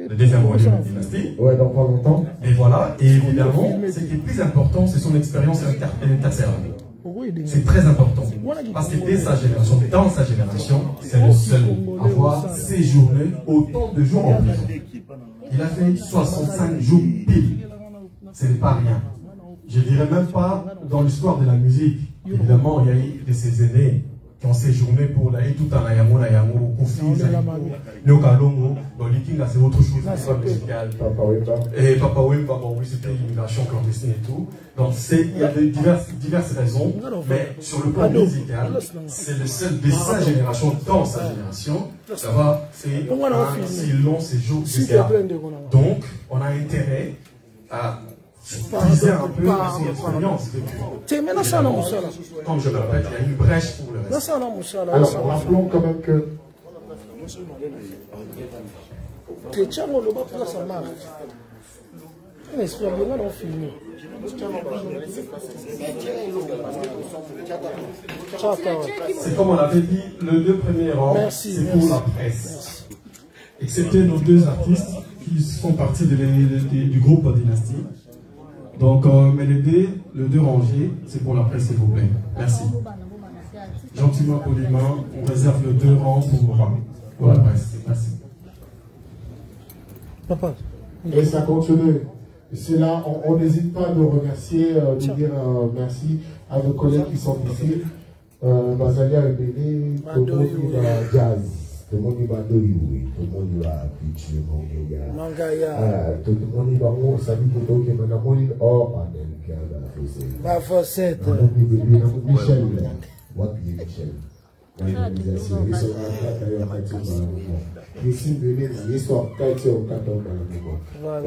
le deuxième roi de la dynastie. Ouais, dans pas longtemps. Et voilà, et évidemment, ce qui est plus important, c'est son expérience interservice. C'est très important. Parce que dès sa génération, dans sa génération, c'est le seul à avoir séjourné autant de jours en prison. Il a fait 65 jours pile. Ce n'est pas rien. Je ne dirais même pas dans l'histoire de la musique. Évidemment, il y a eu de ces aînés qui ont séjourné pour la et tout à la Yamo, Kofi, Nyokalongo, dans l'Ikinga, c'est autre chose, c'est pas musical. Et Papa Wemba, oui, c'était l'immigration clandestine et tout. Donc, il y a de diverses raisons, mais sur le plan musical, c'est le seul de sa génération, dans sa génération, d'avoir fait un si long séjour musical. Donc, on a intérêt à utiliser un peu son expérience. Comme je le répète, il y a une brèche pour le reste. Alors, rappelons quand même que c'est comme on avait dit, le 2 premiers rangs, c'est pour la presse. Excepté nos 2 artistes qui font partie du groupe Dynastie. Donc, mais le 2 rangées, c'est pour la presse, s'il vous plaît. Merci. Gentiment, poliment, on réserve le 2 rangs pour la presse. Merci. Papa. Et ça continue. C'est là, on n'hésite pas de remercier, de dire merci à nos collègues qui sont ici. Bazalia et Béné, tout le monde va jazz, tout le monde va doyoui, tout le monde va pitch, Mangaya. Tout le monde va on salut tout le monde va mourir hors panel. Ma fossette. Michel, what Michel? L'organisation, ils sont ici, l'histoire,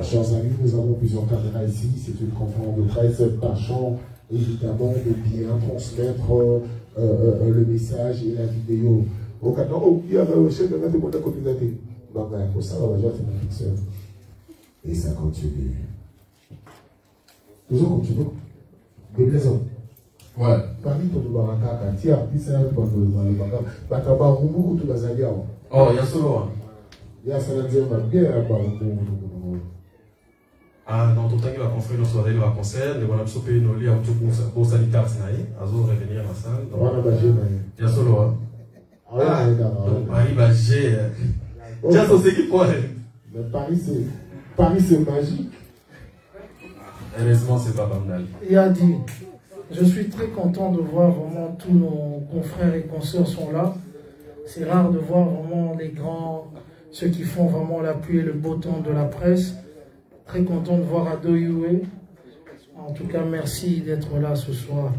chers amis, nous avons plusieurs caméras ici. C'est une conférence de presse tâchant évidemment de bien transmettre le message et la vidéo. Au Qatar, il y avait un chef de la communauté. Ça va déjà faire une fiction. Et ça continue. Toujours continue. Des raisons. Ouais. Parmi tout le baraka, quand il y a un petit salaire pour le baraka, Bakaba, Rumu, tout le Zalia. Oh, il y a solo. Il y a ça, il y a bien. Ah non, tout le temps qu'il va construire nos soirées, il va concert, il va nous sauver nos lits en tout pour sanitaire, à revenir à la salle. Il y a solo. Ah, donc Paris va gérer. Tiens, c'est ce qu'il faut. Mais Paris, c'est magique. Heureusement, c'est pas banal. Il a dit. Je suis très content de voir vraiment tous nos confrères et consoeurs sont là. C'est rare de voir vraiment les grands, ceux qui font vraiment l'appui et le beau temps de la presse. Très content de voir Adoyoué. En tout cas, merci d'être là ce soir.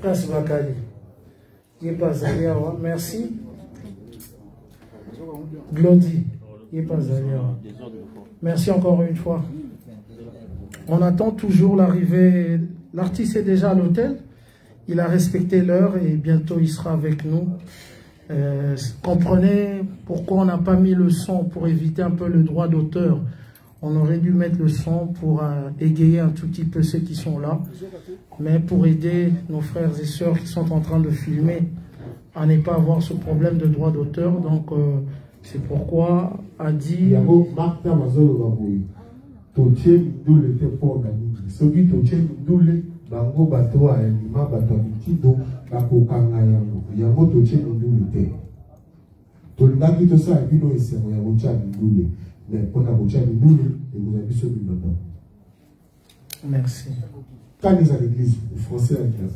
Prince Bakali. Merci. Glody. Merci encore une fois. On attend toujours l'arrivée. L'artiste est déjà à l'hôtel. Il a respecté l'heure et bientôt il sera avec nous. Comprenez pourquoi on n'a pas mis le son pour éviter un peu le droit d'auteur. On aurait dû mettre le son pour égayer un tout petit peu ceux qui sont là. Mais pour aider nos frères et sœurs qui sont en train de filmer à ne pas avoir ce problème de droit d'auteur. Donc c'est pourquoi a dit... Totie Doule était pour organiser. Celui Totie Doule, Bango Bato a Elima, Bato Mitido, Bako Kanga Yango. Yango Totie Doule était. Tolindaki to ça, et puis nous ici, on a Bocha Doule. Mais pour la Bocha Doule, et vous avez vu celui de dedans. Merci. Quand ils à l'église, les Français à l'église.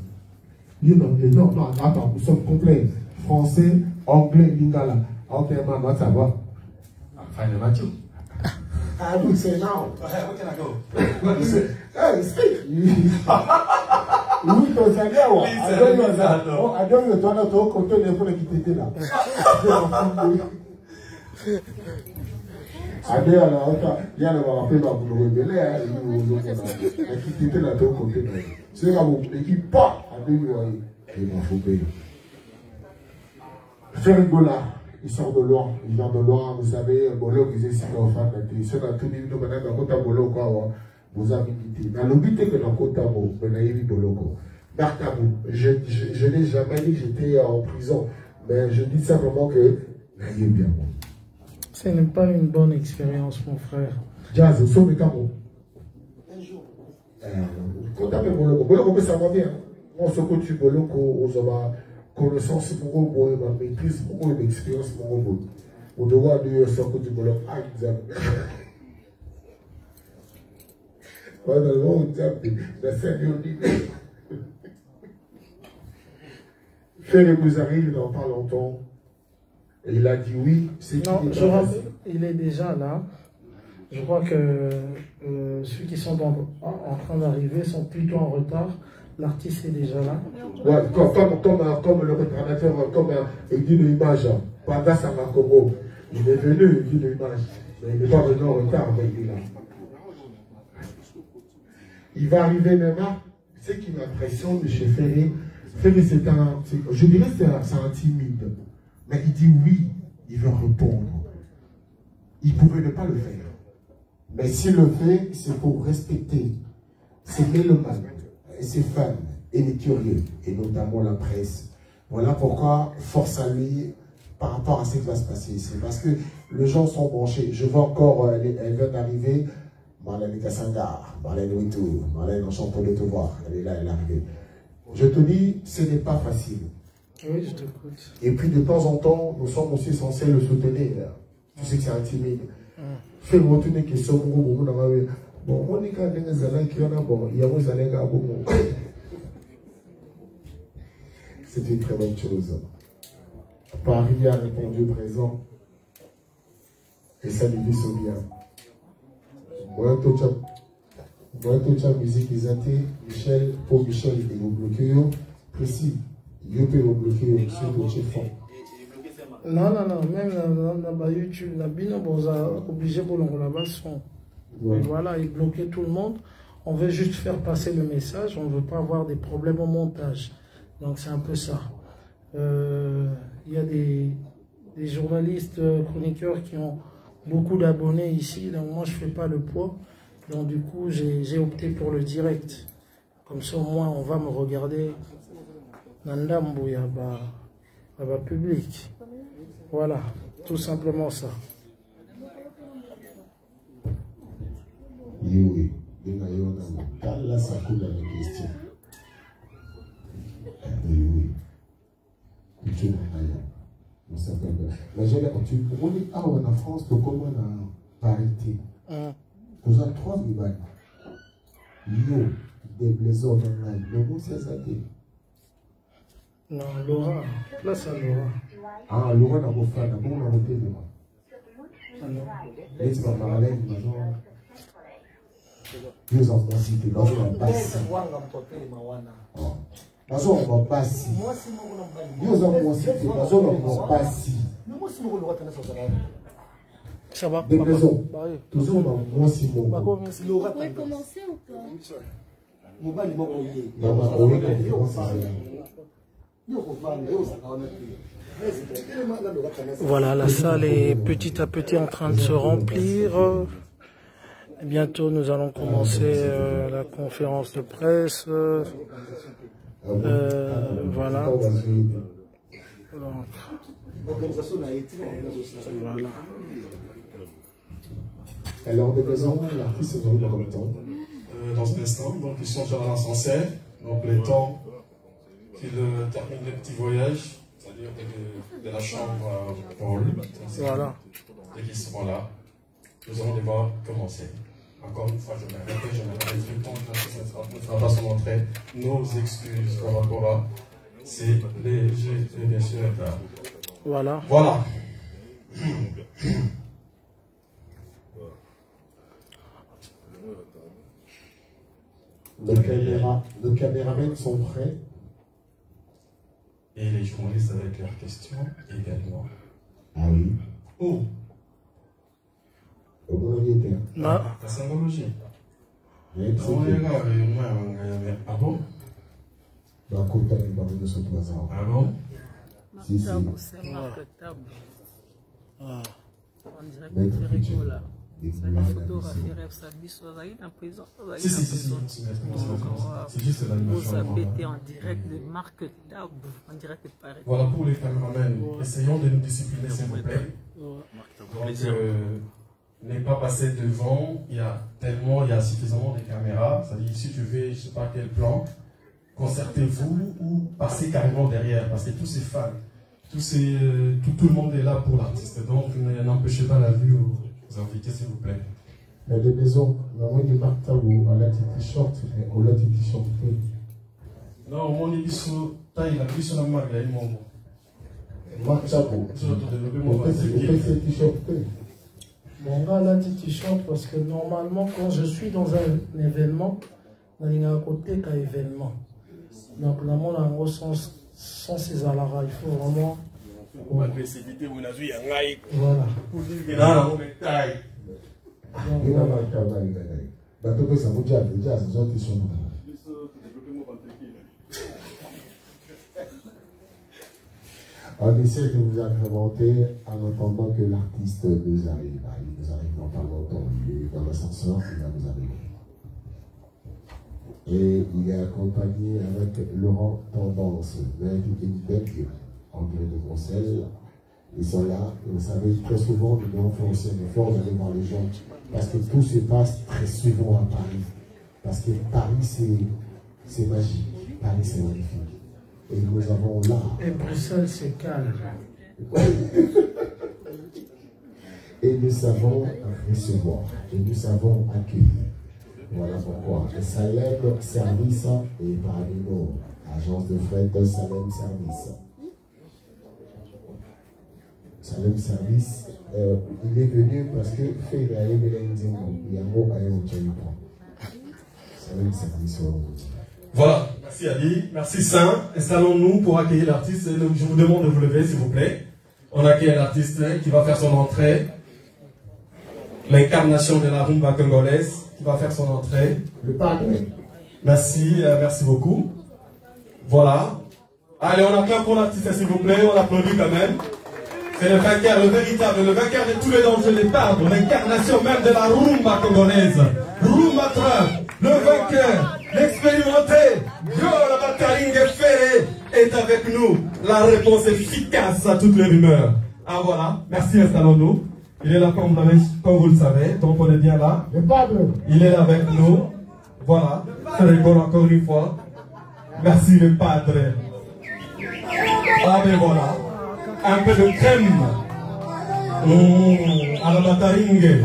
Non, attends, nous sommes complets. Français, anglais, lingala. Ok, maman, ça va. Enfin, le Mathieu. I would say now. Where can I go? What you say? Hey, speak. Oui, Tanzania. I don't know toi to côté les pour quitter là. Ade ala ota ya le va rappeler ba vous révéler à quitter là to côté. C'est là vous équipe pas à deux et m'en faut payer. Fergola. Il sort de loin, il vient de loin, vous savez, Bolo, vous êtes ici en France, c'est dans tout le monde, dans Kota Bolo, vous avez quitté. Mais le but est que dans Kota Bolo, vous avez vu Bolo. Bartabou, je n'ai jamais dit que j'étais en prison, mais je dis simplement que Ce n'est pas une bonne expérience, mon frère. Jazz, au sommet Camo. Un jour. Quand tu as Boloko, ça va bien. Moi, ce que tu Boloko, aux connaissances, ma maîtrise, mon expérience, mon au devoir de ce que tu Boloko, Frère Bouzari, il n'en parle longtemps. Et il a dit oui. Il est déjà là. Je crois que ceux qui sont en train d'arriver sont plutôt en retard. L'artiste est déjà là. Ouais, comme le représentateur, comme il dit l'image, Panda Sangakomo, il est venu, il dit l'image. Mais il n'est pas venu en retard, mais il est là. Il va arriver même là. Ce qui m'impressionne de chez Ferré, c'est un, je dirais que c'est un timide. Mais il dit oui, il veut répondre. Il pouvait ne pas le faire. Mais s'il le fait, c'est pour respecter ses mélomanes, ses fans et les curieux, et notamment la presse. Voilà pourquoi, force à lui, par rapport à ce qui va se passer. C'est parce que les gens sont branchés. Je vois encore, elle vient d'arriver, Marlène Kassanga, Marlène Witou, Marlène enchanté de te voir. Elle est là, elle est arrivée. Je te dis, ce n'est pas facile. Oui, je t'écoute. Et puis de temps en temps, nous sommes aussi censés le soutenir. Tu sais que c'est intimide. Fais retourner une question. Bon, on est quand même des alliés qui en a bon. Il y a des alliés qui ont bon. C'est une très bonne chose. Paris a répondu présent. Et ça lui dit so bien. Moi, tout ça, musique, ils étaient. Michel, pour Michel, il est bloqué. Précis. Il peut bloquer sur le chef. Non, même dans YouTube, on est obligé pour le son. Ouais. Voilà, il bloquait tout le monde. On veut juste faire passer le message, on ne veut pas avoir des problèmes au montage. Donc c'est un peu ça. Il y a des journalistes, chroniqueurs qui ont beaucoup d'abonnés ici, donc moi je ne fais pas le poids. Donc du coup j'ai opté pour le direct. Comme ça au moins on va me regarder. Nandambo yaba public. Voilà, tout simplement ça. Oui, là ça coule dans les questions. Oui. On s'appelle. Mais j'ai on dit en France, comment on a parité. Nous avons 3 libans. Yo, des blaisons dans la vie. C'est ça. Non, Laura. Là, c'est Laura. Ah, Laura n'a pas fait. Comment on a voté de moi? Laisse-moi parler. Nous avons cité. Nous avons passé. Nous avons passé. Nous avons cité. Nous avons passé. Ça va. Des raisons. Nous avons aussi mon. Vous pouvez commencer ou pas? Voilà, la salle est petit à petit en train de se remplir. Bientôt, nous allons commencer la conférence de presse. Voilà. Voilà. Alors, de présent, l'artiste est dans le temps. Dans cet instant, donc ils sont sur l'ascenseur, donc le temps qu'ils terminent le petit voyage, c'est-à-dire de la chambre à Paul. Voilà. Dès qu'ils seront là, nous allons devoir commencer. Encore une fois, je me répète, le temps ne sera pas son entrée. Nos excuses par rapport à ces légers et bien sûr là. Voilà. Voilà. Nos caméramans sont prêts. Et les journalistes avec leurs questions également. Ah oui. Où? Au Bologna. Non. La symbologie. Ah bon? Ah bon? Si, si. On dirait que c'est rigolo là. Si. C'est juste l'animation. En direct de Marc Tab, en direct de Paris. Voilà pour les caméramans. Essayons de nous discipliner, s'il vous plaît. Donc, n'est pas passer devant. Il y a suffisamment de caméras. C'est-à-dire, si tu veux, je ne sais pas quel plan, concertez-vous ou passez carrément derrière. Parce que tous ces fans, tout le monde est là pour l'artiste. Donc, n'empêchez pas la vue aux invités, s'il vous plaît. Mais les maisons, normalement, il marque tabou, on a des t-shirts, on a des t-shirts. Non, mon émission, il a pris sur la marque, il a mon marque tabou. On fait ces t-shirts. Mon gars, là, t-shirt, parce que normalement, quand je suis dans un événement, on est à côté qu'un événement. Donc, normalement, on a un sens sans ces alara. Il faut vraiment. Voilà. On essaie de vous agrémenter en attendant que l'artiste nous arrive. Il nous arrive dans pas longtemps. Il est dans l'ascenseur, il va nous arriver. Et il est accompagné avec Laurent Tendance, une belle André de Conseil. Ils sont là, et vous savez, très souvent, nous devons faire aussi un effort d'aller voir les gens, parce que tout se passe très souvent à Paris. Parce que Paris, c'est magique. Paris, c'est magnifique. Et nous avons là. Et Bruxelles, c'est calme. Et nous savons recevoir. Et nous savons accueillir. Voilà pourquoi. Salem Service et Paradino, agence de fret Salem Service. Salem Service, il est venu parce que fait il y a un mot à Salem Service. Voilà, merci Ali, merci Saint. Installons-nous pour accueillir l'artiste. Je vous demande de vous lever, s'il vous plaît. On accueille l'artiste qui va faire son entrée. L'incarnation de la rumba congolaise qui va faire son entrée. Le padre. Merci, merci beaucoup. Voilà. Allez, on acclame pour l'artiste, s'il vous plaît. On applaudit quand même. C'est le vainqueur, le véritable, le vainqueur de tous les dangers, les padres, l'incarnation même de la rumba congolaise. Rumba Trump, le vainqueur, l'expérimenté, Yola Bataringue Ferré est avec nous. La réponse efficace à toutes les rumeurs. Ah voilà, merci, installons-nous. Il est là comme vous le savez, donc on est bien là. Le padre. Il est là avec nous. Voilà, je rigole encore une fois. Merci le padre. Ah ben voilà. Un peu de crème à la bataringue.